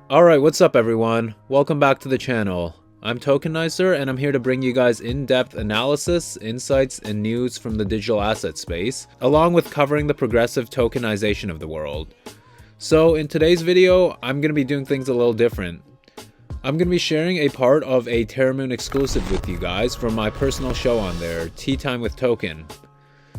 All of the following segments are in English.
Alright, what's up everyone? Welcome back to the channel. I'm Tokenicer and I'm here to bring you guys in-depth analysis, insights, and news from the digital asset space, along with covering the progressive tokenization of the world. So in today's video, I'm going to be doing things a little different. I'm going to be sharing a part of a Terramoon Exclusive with you guys from my personal show on there, Tea Time with Token.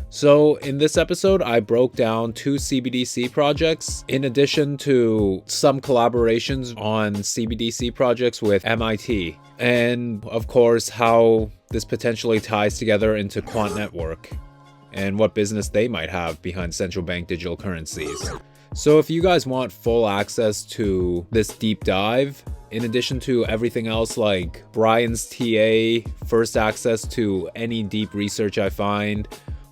So in this episode, I broke down 2 CBDC projects, in addition to some collaborations on CBDC projects with MIT, and of course how this potentially ties together into Quant network, and what business they might have behind Central Bank Digital Currencies. So if you guys want full access to this deep dive, in addition to everything else like Brian's TA, first access to any deep research I find,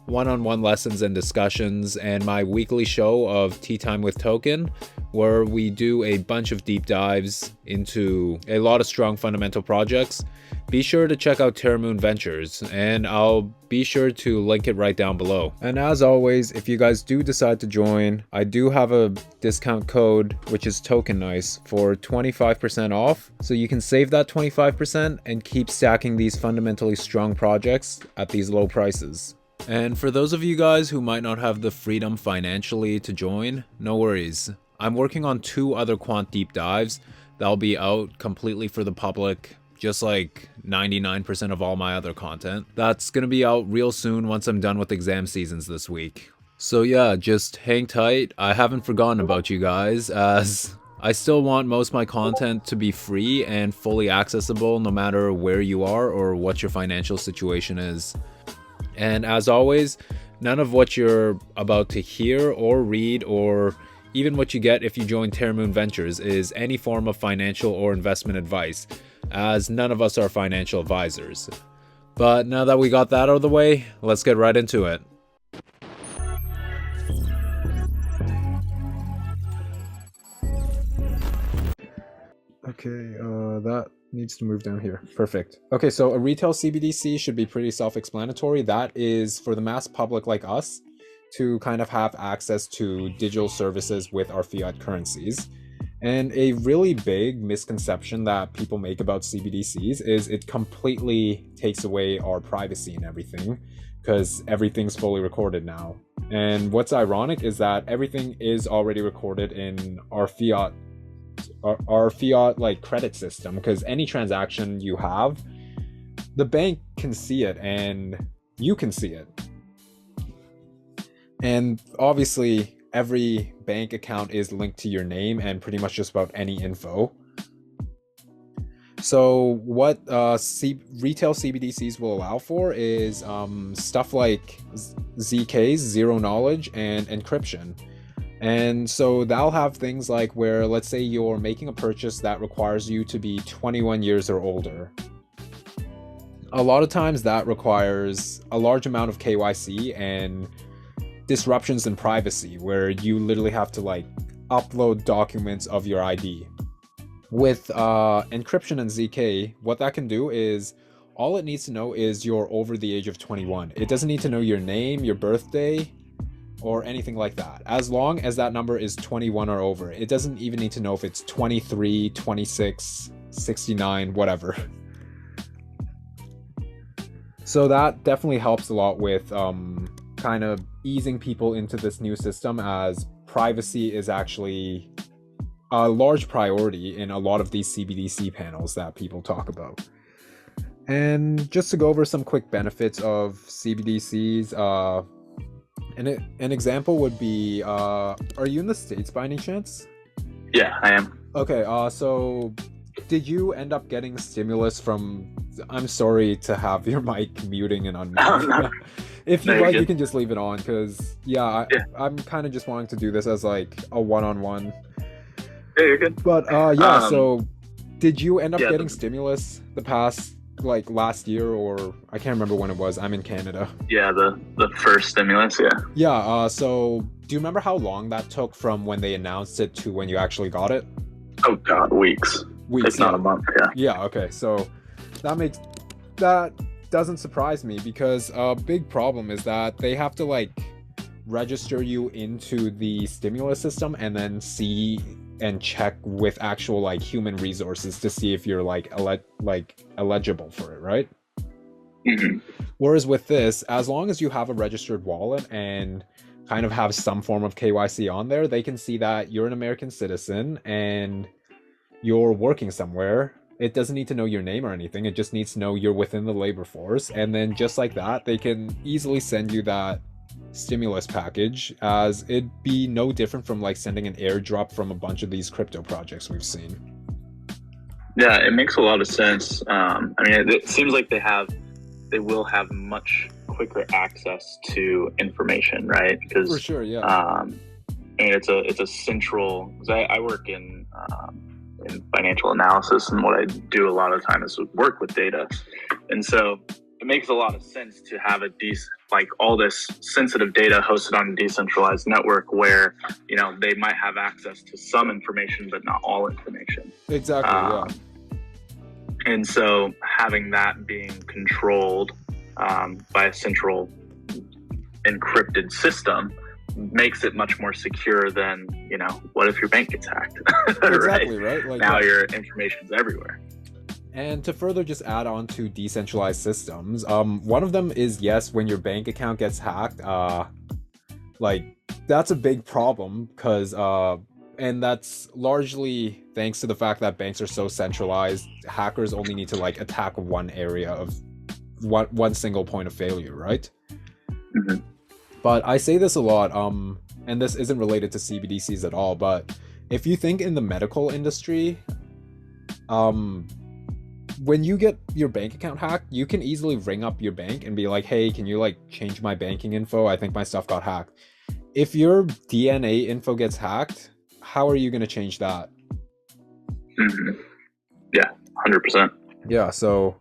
one-on-one lessons and discussions, and my weekly show of Tea Time with Token, where we do a bunch of deep dives into a lot of strong fundamental projects, be sure to check out Terramoon Ventures, and I'll be sure to link it right down below. And as always, if you guys do decide to join, I do have a discount code, which is Tokenized, for 25% off, so you can save that 25% and keep stacking these fundamentally strong projects at these low prices. And for those of you guys who might not have the freedom financially to join, no worries. I'm working on 2 other Quant deep dives that'll be out completely for the public, just like 99% of all my other content. That's gonna be out real soon once I'm done with exam seasons this week. So yeah, just hang tight. I haven't forgotten about you guys, as I still want most of my content to be free and fully accessible no matter where you are or what your financial situation is. And as always, none of what you're about to hear or read, or even what you get if you join Terramoon Ventures, is any form of financial or investment advice, as none of us are financial advisors. But now that we got that out of the way, let's get right into it. Okay, that needs to move down here. Perfect. Okay, so a retail CBDC should be pretty self-explanatory. That is for the mass public like us to kind of have access to digital services with our fiat currencies. And a really big misconception that people make about CBDCs is it completely takes away our privacy and everything, because everything's fully recorded now. And what's ironic is that everything is already recorded in our fiat like credit system, because any transaction you have, the bank can see it and you can see it. And obviously every bank account is linked to your name and pretty much just about any info. So what retail CBDCs will allow for is stuff like ZKs, zero knowledge, and encryption. And so that'll have things like where, let's say you're making a purchase that requires you to be 21 years or older. A lot of times that requires a large amount of KYC and disruptions in privacy, where you literally have to like upload documents of your ID. With encryption and ZK, what that can do is all it needs to know is you're over the age of 21. It doesn't need to know your name, your birthday, or anything like that, as long as that number is 21 or over. It doesn't even need to know if it's 23, 26, 69, whatever. So that definitely helps a lot with kind of easing people into this new system, as privacy is actually a large priority in a lot of these CBDC panels that people talk about. And just to go over some quick benefits of CBDCs, an example would be, are you in the States by any chance? Yeah, I am. Okay, so did you end up getting stimulus from... I'm sorry to have your mic muting and unmuting. No. If you No, like, good. you can just leave it on, because, I'm kind of just wanting to do this as like a one-on-one. Yeah, you're good. But so did you end up yeah, getting stimulus the past, like last year, or I can't remember when it was. I'm in Canada. Yeah, the first stimulus, yeah. Yeah, so do you remember how long that took from when they announced it to when you actually got it? Oh god, weeks. It's not a month, yeah. Yeah, okay, so that doesn't surprise me, because a big problem is that they have to like register you into the stimulus system and then see and check with actual like human resources to see if you're like eligible for it, right? Mm-hmm. Whereas with this, as long as you have a registered wallet and kind of have some form of KYC on there, they can see that you're an American citizen and you're working somewhere. It doesn't need to know your name or anything. It just needs to know you're within the labor force. And then just like that, they can easily send you that stimulus package, as it'd be no different from like sending an airdrop from a bunch of these crypto projects we've seen. Yeah, it makes a lot of sense. I mean, it seems like they will have much quicker access to information, right? Because for sure, yeah. And it's a central. Because I work in financial analysis, and what I do a lot of the time is work with data, and so it makes a lot of sense to have all this sensitive data hosted on a decentralized network where they might have access to some information but not all information. Exactly. Yeah. And so having that being controlled by a central encrypted system makes it much more secure than, what if your bank gets hacked? Exactly, right? Like, now your information's everywhere. And to further just add on to decentralized systems, one of them is, yes, when your bank account gets hacked, that's a big problem because and that's largely thanks to the fact that banks are so centralized. Hackers only need to attack one area of one single point of failure, right? Mm-hmm. But I say this a lot, and this isn't related to CBDCs at all, but if you think in the medical industry, when you get your bank account hacked, you can easily ring up your bank and be like, hey, can you change my banking info? I think my stuff got hacked. If your DNA info gets hacked, how are you going to change that? Mm-hmm. Yeah, 100%. Yeah, so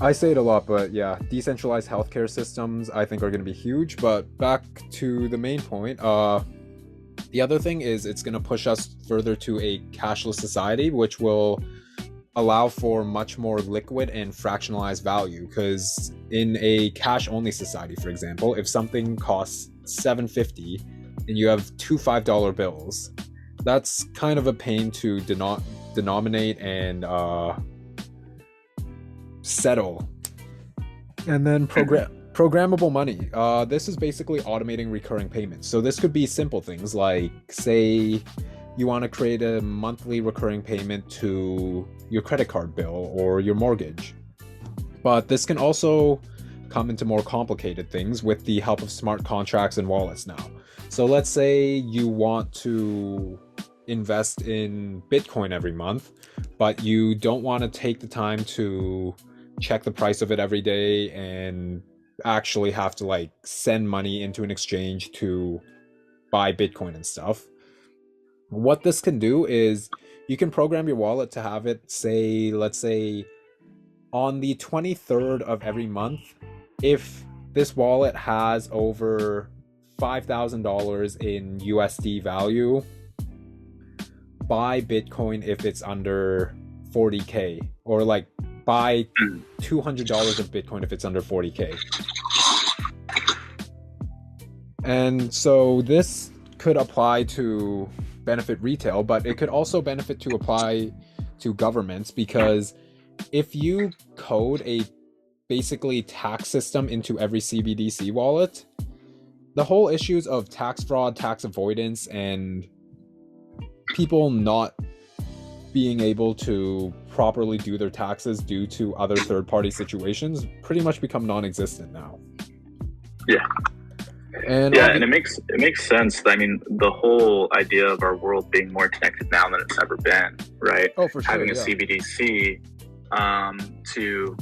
I say it a lot, but yeah, decentralized healthcare systems I think are going to be huge. But back to the main point, the other thing is it's going to push us further to a cashless society, which will allow for much more liquid and fractionalized value. Because in a cash-only society, for example, if something costs $7.50 and you have two $5 bills, that's kind of a pain to denominate and settle. And then programmable money. This is basically automating recurring payments. So this could be simple things like, say, you want to create a monthly recurring payment to your credit card bill or your mortgage. But this can also come into more complicated things with the help of smart contracts and wallets now. So let's say you want to invest in Bitcoin every month, but you don't want to take the time to check the price of it every day and actually have to send money into an exchange to buy Bitcoin and stuff. What this can do is you can program your wallet to have it say, let's say on the 23rd of every month, if this wallet has over $5,000 in USD value, buy Bitcoin if it's under 40K, or buy $200 of Bitcoin if it's under 40K. And so this could apply to benefit retail, but it could also benefit to apply to governments, because if you code a basically tax system into every CBDC wallet, the whole issues of tax fraud, tax avoidance, and people not being able to properly do their taxes due to other third-party situations pretty much become non-existent now. Yeah. And it makes sense. I mean, the whole idea of our world being more connected now than it's ever been, right? Oh, for sure. Having a CBDC to,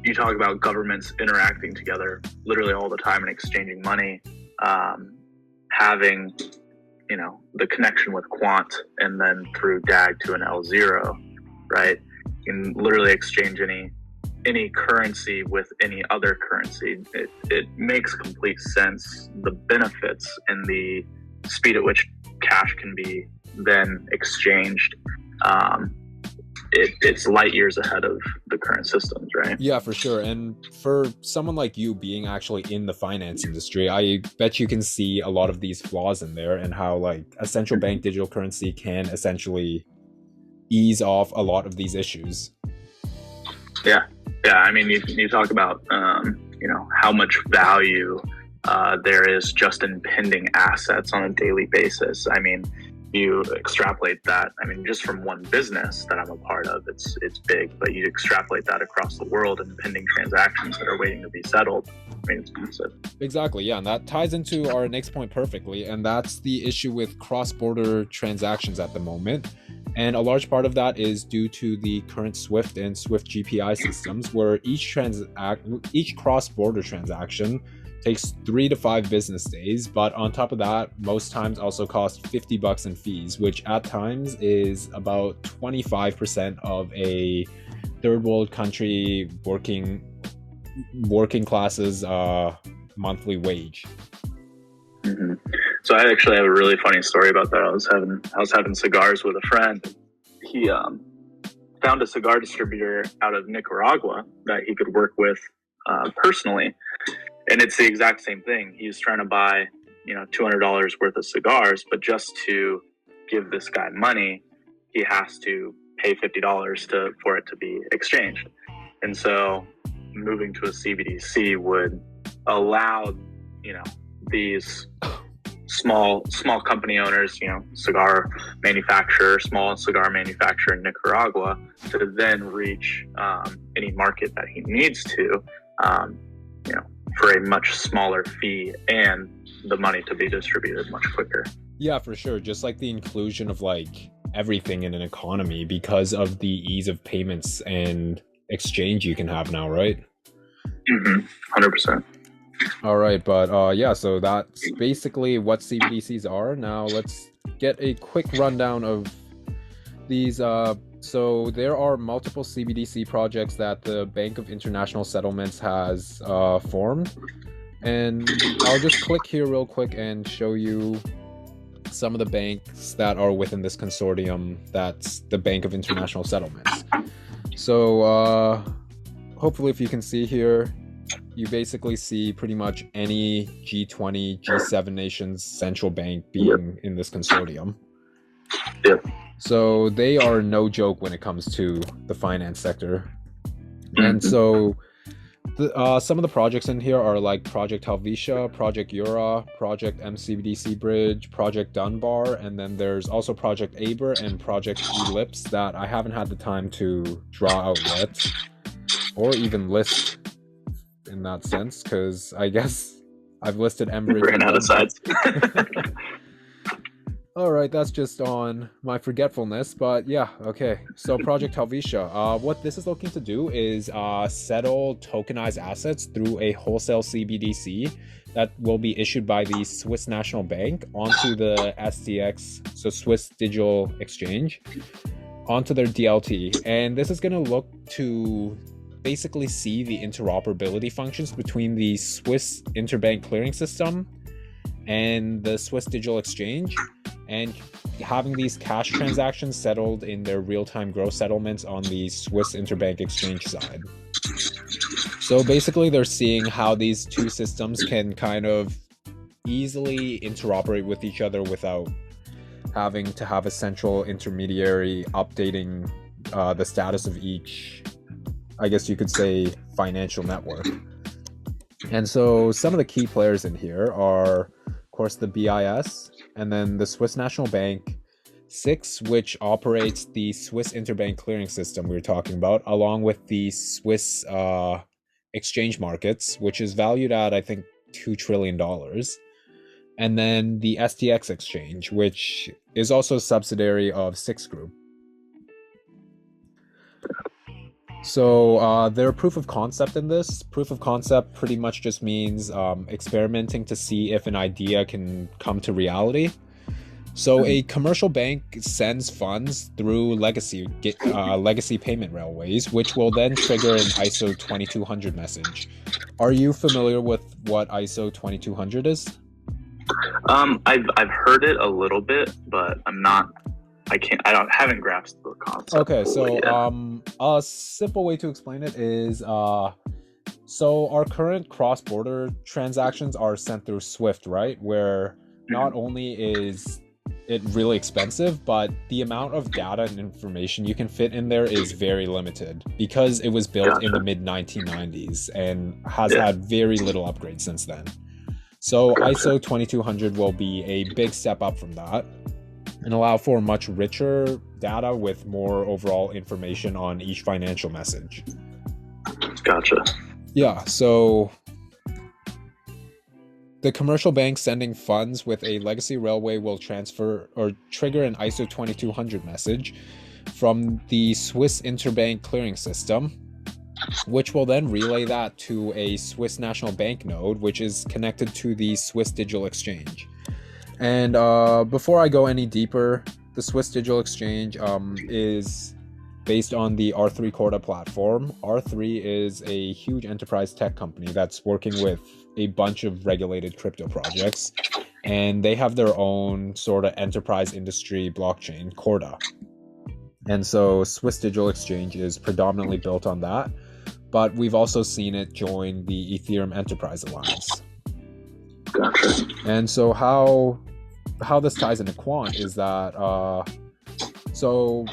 you talk about governments interacting together literally all the time and exchanging money, having, the connection with Quant and then through DAG to an L0, right? You can literally exchange any currency with any other currency. It makes complete sense. The benefits and the speed at which cash can be then exchanged it's light years ahead of the current systems, right? Yeah, for sure. And for someone like you being actually in the finance industry, I bet you can see a lot of these flaws in there, and how like a central bank digital currency can essentially ease off a lot of these issues. Yeah. I mean, you talk about how much value there is just in pending assets on a daily basis. I mean, you extrapolate that. I mean, just from one business that I'm a part of, it's big. But you extrapolate that across the world and pending transactions that are waiting to be settled. I mean, it's massive. Exactly, yeah, and that ties into our next point perfectly, and that's the issue with cross-border transactions at the moment. And a large part of that is due to the current SWIFT and SWIFT GPI systems, where each cross-border transaction takes 3 to 5 business days, but on top of that, most times also cost $50 in fees, which at times is about 25% of a third world country working classes monthly wage. Mm-hmm. So I actually have a really funny story about that. I was having cigars with a friend. He found a cigar distributor out of Nicaragua that he could work with personally. And it's the exact same thing. He's trying to buy, $200 worth of cigars, but just to give this guy money, he has to pay $50 for it to be exchanged. And so moving to a CBDC would allow, these small company owners, cigar manufacturer, small cigar manufacturer in Nicaragua, to then reach any market that he needs to, for a much smaller fee, and the money to be distributed much quicker. Yeah, for sure. Just like the inclusion of like everything in an economy because of the ease of payments and exchange you can have now, right? 100%. All right, but yeah, so that's basically what CBDCs are. Now let's get a quick rundown of these. So there are multiple CBDC projects that the Bank of International Settlements has formed, and I'll just click here real quick and show you some of the banks that are within this consortium. That's the Bank of International Settlements. So hopefully, if you can see here, you basically see pretty much any G20, G7 nations central bank being in this consortium. Yep. So they are no joke when it comes to the finance sector. And so some of the projects in here are like Project Helvetia, Project Jura, Project MCBDC Bridge, Project Dunbar, and then there's also Project Aber and Project Ellipse that I haven't had the time to draw out yet, or even list in that sense, because I guess I've listed Enbridge. Ran out of sides. All right, that's just on my forgetfulness, but yeah, okay. So Project Helvetia, what this is looking to do is settle tokenized assets through a wholesale CBDC that will be issued by the Swiss National Bank onto the SDX, so Swiss Digital Exchange, onto their DLT. And this is going to look to basically see the interoperability functions between the Swiss Interbank Clearing System and the Swiss Digital Exchange, and having these cash transactions settled in their real-time gross settlements on the Swiss Interbank Exchange side. So basically they're seeing how these two systems can kind of easily interoperate with each other without having to have a central intermediary updating the status of each, I guess you could say, financial network. And so some of the key players in here are, of course, the BIS, and then the Swiss National Bank, SIX, which operates the Swiss Interbank Clearing System we were talking about, along with the Swiss exchange markets, which is valued at, I think, $2 trillion. And then the SDX exchange, which is also a subsidiary of SIX Group. So their proof of concept in this, proof of concept pretty much just means experimenting to see if an idea can come to reality. So a commercial bank sends funds through legacy payment railways, which will then trigger an ISO 2200 message. Are you familiar with what ISO 2200 is? I've heard it a little bit, but I'm not haven't grasped the concept. Okay, so a simple way to explain it is so our current cross-border transactions are sent through Swift, right? Where not only is it really expensive, but the amount of data and information you can fit in there is very limited because it was built in the mid-1990s and has had very little upgrades since then. So ISO 2200 will be a big step up from that and allow for much richer data with more overall information on each financial message. Gotcha. Yeah, so the commercial bank sending funds with a legacy railway will transfer or trigger an ISO 2200 message from the Swiss interbank clearing system, which will then relay that to a Swiss National Bank node, which is connected to the Swiss Digital Exchange. And before I go any deeper, the Swiss Digital Exchange is based on the R3 Corda platform. R3 is a huge enterprise tech company that's working with a bunch of regulated crypto projects, and they have their own sort of enterprise industry blockchain, Corda. And so Swiss Digital Exchange is predominantly built on that, but we've also seen it join the Ethereum Enterprise Alliance. Gotcha. And so how this ties into Quant is that, so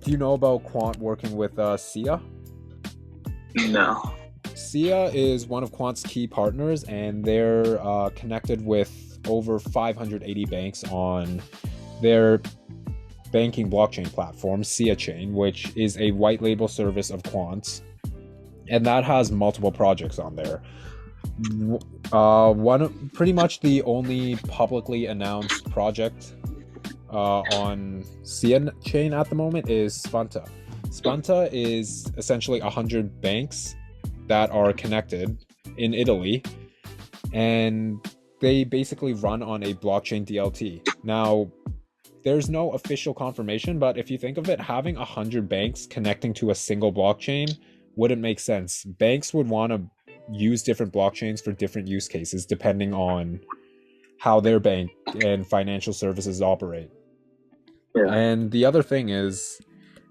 do you know about Quant working with SIA? No. SIA is one of Quant's key partners, and they're connected with over 580 banks on their banking blockchain platform, SIA Chain, which is a white label service of Quant's, and that has multiple projects on there. Pretty much the only publicly announced project on SIA Chain at the moment is Spanta. Spanta is essentially 100 banks that are connected in Italy, and they basically run on a blockchain DLT. Now, there's no official confirmation, but if you think of it, having 100 banks connecting to a single blockchain wouldn't make sense. Banks would want to use different blockchains for different use cases depending on how their bank and financial services operate. Yeah. And the other thing is,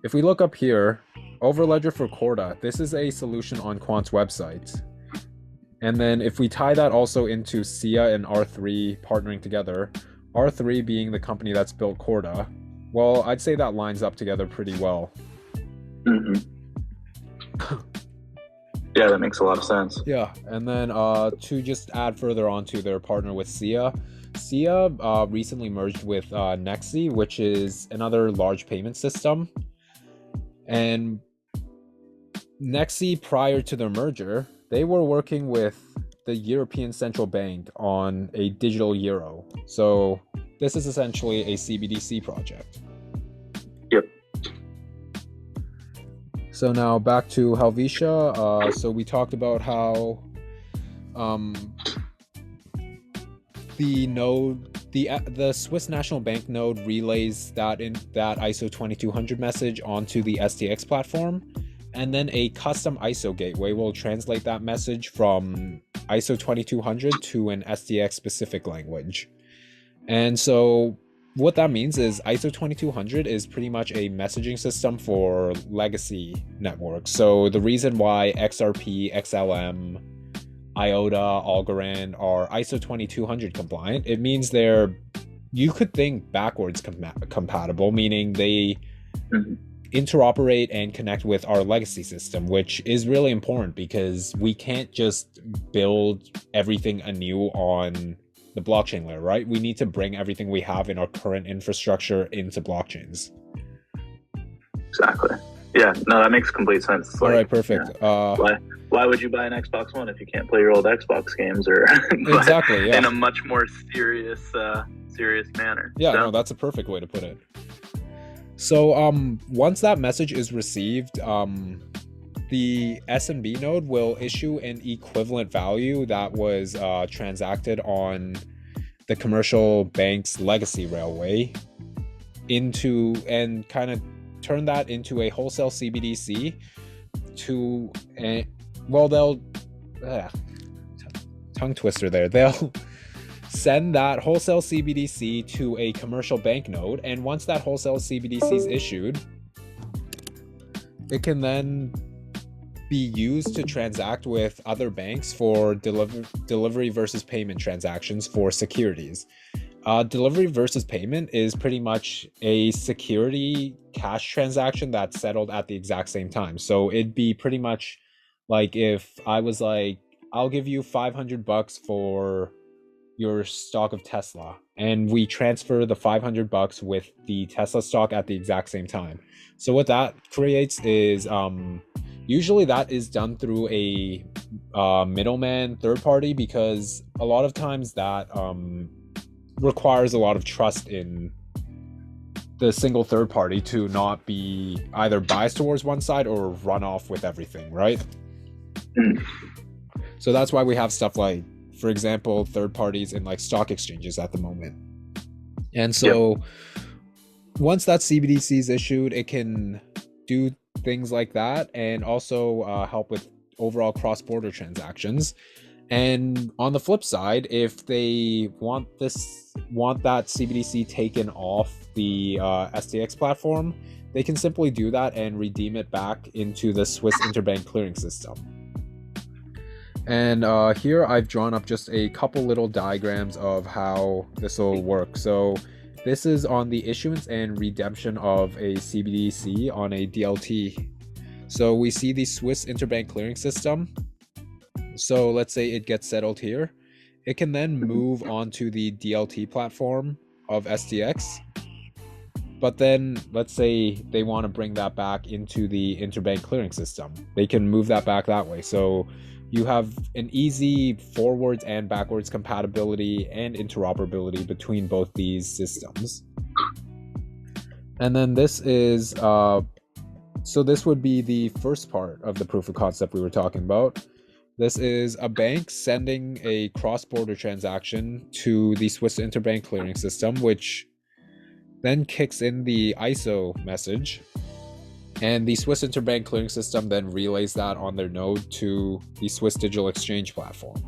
if we look up here, Overledger for Corda, this is a solution on Quant's website. And then if we tie that also into SIA and R3 partnering together, R3 being the company that's built Corda, well, I'd say that lines up together pretty well. Yeah, that makes a lot of sense. Yeah, and then to just add further on to their partner with SIA, SIA recently merged with Nexi, which is another large payment system. And Nexi, prior to their merger, they were working with the European Central Bank on a digital euro. So this is essentially a CBDC project. Yep. So now back to Helvetia. So we talked about how the Swiss National Bank node relays that ISO 2200 message onto the SDX platform, and then a custom ISO gateway will translate that message from ISO 2200 to an SDX specific language. And so what that means is ISO 2200 is pretty much a messaging system for legacy networks. So the reason why XRP, XLM, IOTA, Algorand are ISO 2200 compliant, it means you could think backwards compatible, meaning they interoperate and connect with our legacy system, which is really important because we can't just build everything anew on the blockchain layer, right? We need to bring everything we have in our current infrastructure into blockchains. Exactly. Yeah, no, that makes complete sense. All right, perfect. Yeah. Why would you buy an Xbox One if you can't play your old Xbox games or exactly, yeah, in a much more serious manner? Yeah, so. No, that's a perfect way to put it. So once that message is received, the SNB node will issue an equivalent value that was transacted on the commercial bank's legacy railway and kind of turn that into a wholesale CBDC tongue twister there. They'll send that wholesale CBDC to a commercial bank node, and once that wholesale CBDC is issued, it can then be used to transact with other banks for delivery versus payment transactions for securities. Delivery versus payment is pretty much a security cash transaction that's settled at the exact same time. So it'd be pretty much like if I was like, I'll give you $500 for your stock of Tesla, and we transfer the $500 with the Tesla stock at the exact same time. So what that creates is usually that is done through a middleman third party, because a lot of times that requires a lot of trust in the single third party to not be either biased towards one side or run off with everything, right? So that's why we have stuff like, for example, third parties in like stock exchanges at the moment. And so once that CBDC is issued, it can do things like that, and also help with overall cross-border transactions. And on the flip side, if they want that CBDC taken off the STX platform, they can simply do that and redeem it back into the Swiss interbank clearing system. And here I've drawn up just a couple little diagrams of how this will work. So this is on the issuance and redemption of a CBDC on a DLT. So we see the Swiss interbank clearing system. So let's say it gets settled here. It can then move onto the DLT platform of STX. But then let's say they want to bring that back into the interbank clearing system. They can move that back that way. So you have an easy forwards and backwards compatibility and interoperability between both these systems. And then this is, so this would be the first part of the proof of concept we were talking about. This is a bank sending a cross-border transaction to the Swiss interbank clearing system, which then kicks in the ISO message, and the Swiss interbank clearing system then relays that on their node to the Swiss digital exchange platform.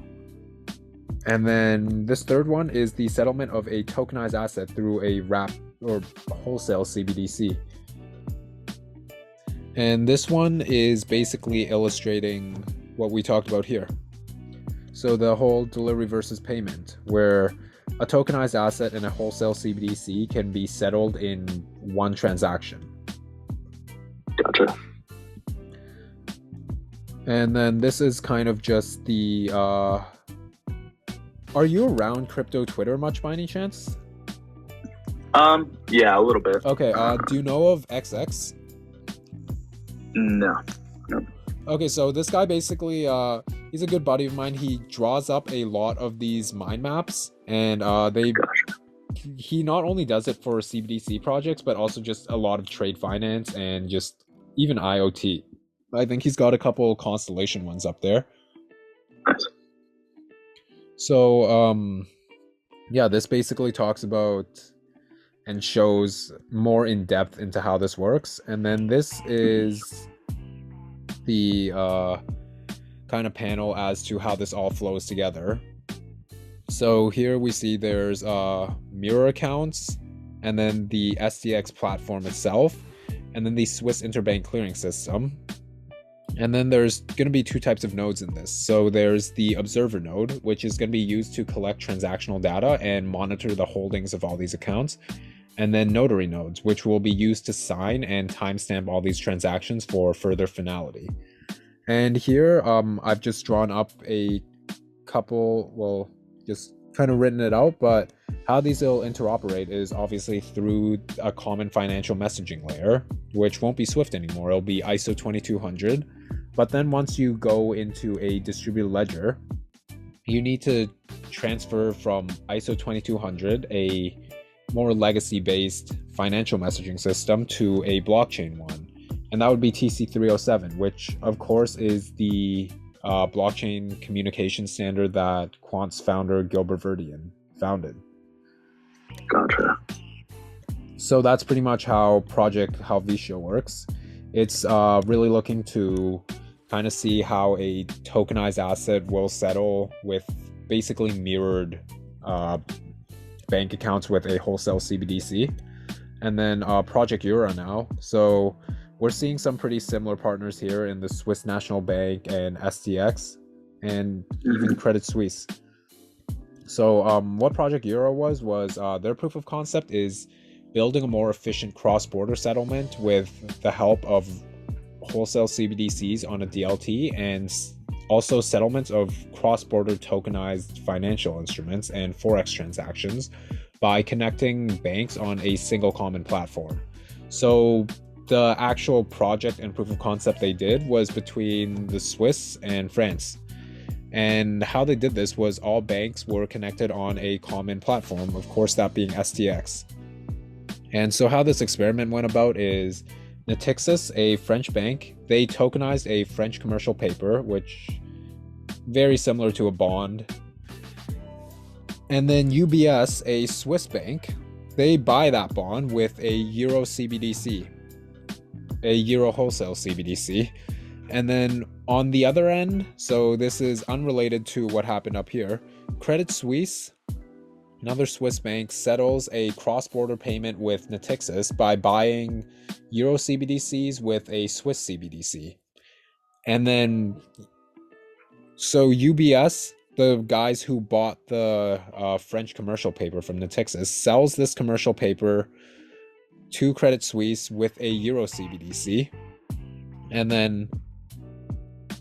And then this third one is the settlement of a tokenized asset through a wrap or wholesale CBDC. And this one is basically illustrating what we talked about here. So the whole delivery versus payment, where a tokenized asset and a wholesale CBDC can be settled in one transaction. Gotcha. And then this is kind of just the are you around crypto Twitter much by any chance? Yeah, a little bit. Okay, do you know of XX? No. Okay, so this guy basically, he's a good buddy of mine. He draws up a lot of these mind maps, and he not only does it for CBDC projects, but also just a lot of trade finance and just even IoT. I think he's got a couple Constellation ones up there. Nice. So, yeah, this basically talks about and shows more in depth into how this works. And then this is the kind of panel as to how this all flows together. So here we see there's mirror accounts, and then the STX platform itself, and then the Swiss interbank clearing system. And then there's going to be two types of nodes in this. So there's the observer node, which is going to be used to collect transactional data and monitor the holdings of all these accounts. And then notary nodes, which will be used to sign and timestamp all these transactions for further finality. And here I've just drawn up a couple, well, just kind of written it out, but how these will interoperate is obviously through a common financial messaging layer, which won't be Swift anymore. It'll be ISO 2200. But then once you go into a distributed ledger, you need to transfer from ISO 2200, a more legacy-based financial messaging system, to a blockchain one. And that would be TC307, which of course is the blockchain communication standard that Quant's founder Gilbert Verdian founded. Gotcha. So that's pretty much how Project Helvetia works. It's really looking to kind of see how a tokenized asset will settle with basically mirrored bank accounts with a wholesale CBDC. And then Project Jura now. So we're seeing some pretty similar partners here in the Swiss National Bank and STX and even Credit Suisse. So what Project Jura was their proof of concept is building a more efficient cross-border settlement with the help of wholesale CBDCs on a DLT and also settlements of cross-border tokenized financial instruments and forex transactions by connecting banks on a single common platform. So the actual project and proof of concept they did was between the Swiss and France. And how they did this was all banks were connected on a common platform, of course that being STX. And so how this experiment went about is Natixis, a French bank, they tokenized a French commercial paper, which very similar to a bond. And then UBS, a Swiss bank, they buy that bond with a Euro CBDC, a Euro wholesale CBDC. And then on the other end, so this is unrelated to what happened up here, Credit Suisse, another Swiss bank, settles a cross-border payment with Natixis by buying Euro CBDCs with a Swiss CBDC. And then, so UBS, the guys who bought the French commercial paper from Natixis, sells this commercial paper to Credit Suisse with a Euro CBDC. And then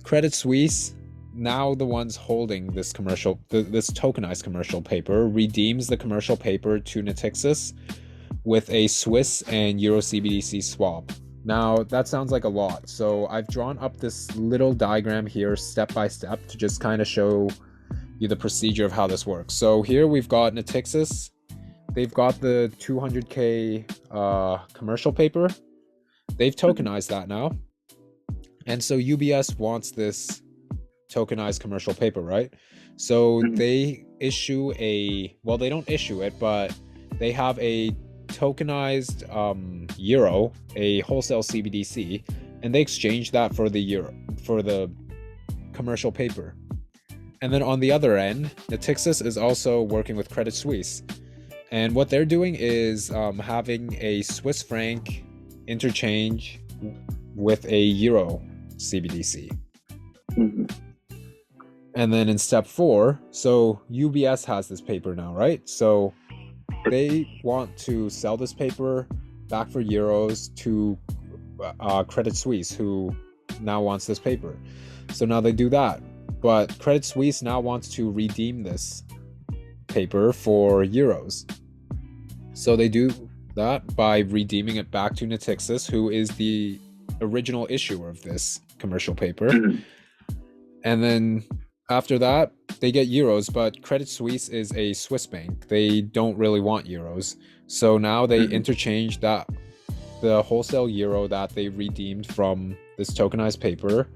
Credit Suisse, now the ones holding this this tokenized commercial paper, redeems the commercial paper to Natixis with a Swiss and Euro CBDC swap. Now that sounds like a lot, so I've drawn up this little diagram here step by step to just kind of show you the procedure of how this works. So here we've got Natixis, they've got the 200k commercial paper, they've tokenized that now. And so UBS wants this tokenized commercial paper, right? So they issue well, they don't issue it, but they have a tokenized Euro, a wholesale CBDC, and they exchange that for the Euro, for the commercial paper. And then on the other end, Natixis is also working with Credit Suisse. And what they're doing is having a Swiss franc interchange with a Euro CBDC. And then in step 4, so UBS has this paper now, right? So they want to sell this paper back for euros to Credit Suisse, who now wants this paper. So now they do that. But Credit Suisse now wants to redeem this paper for euros. So they do that by redeeming it back to Natixis, who is the original issuer of this commercial paper. And then after that, they get euros, but Credit Suisse is a Swiss bank. They don't really want euros. So now they interchange the wholesale euro that they redeemed from this tokenized paper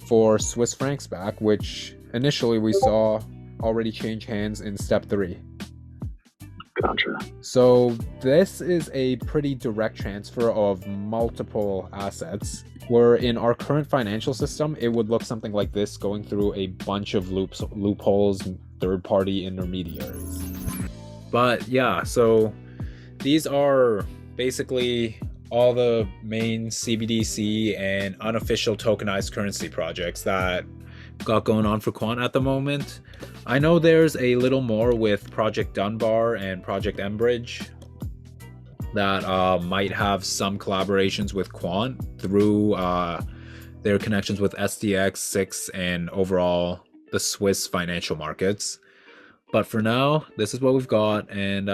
for Swiss francs back, which initially we saw already change hands in step 3. Gotcha. So this is a pretty direct transfer of multiple assets, where in our current financial system, it would look something like this, going through a bunch of loopholes, and third-party intermediaries. But yeah, so these are basically all the main CBDC and unofficial tokenized currency projects that got going on for Quant at the moment. I know there's a little more with Project Dunbar and Project Enbridge that might have some collaborations with Quant through their connections with SDX, SIX, and overall the Swiss financial markets. But for now, this is what we've got, and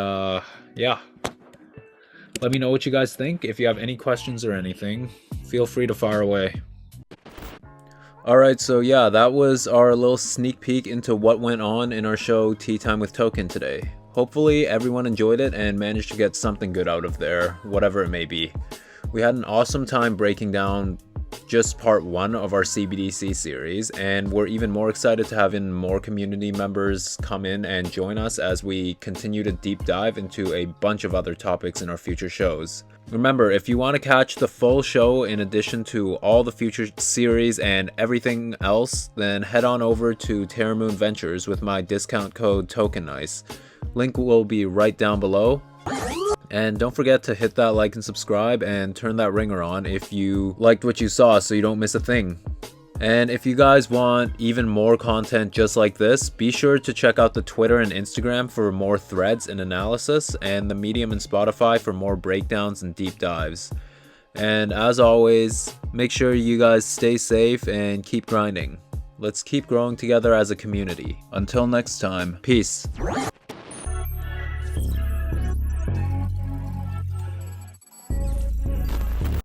yeah. Let me know what you guys think. If you have any questions or anything, feel free to fire away. Alright, so yeah, that was our little sneak peek into what went on in our show Tea Time with Token today. Hopefully everyone enjoyed it and managed to get something good out of there, whatever it may be. We had an awesome time breaking down just part 1 of our CBDC series, and we're even more excited to have more community members come in and join us as we continue to deep dive into a bunch of other topics in our future shows. Remember, if you want to catch the full show in addition to all the future series and everything else, then head on over to Terramoon Ventures with my discount code Tokenized. Link will be right down below. And don't forget to hit that like and subscribe and turn that ringer on if you liked what you saw so you don't miss a thing. And if you guys want even more content just like this, be sure to check out the Twitter and Instagram for more threads and analysis, and the Medium and Spotify for more breakdowns and deep dives. And as always, make sure you guys stay safe and keep grinding. Let's keep growing together as a community. Until next time, peace.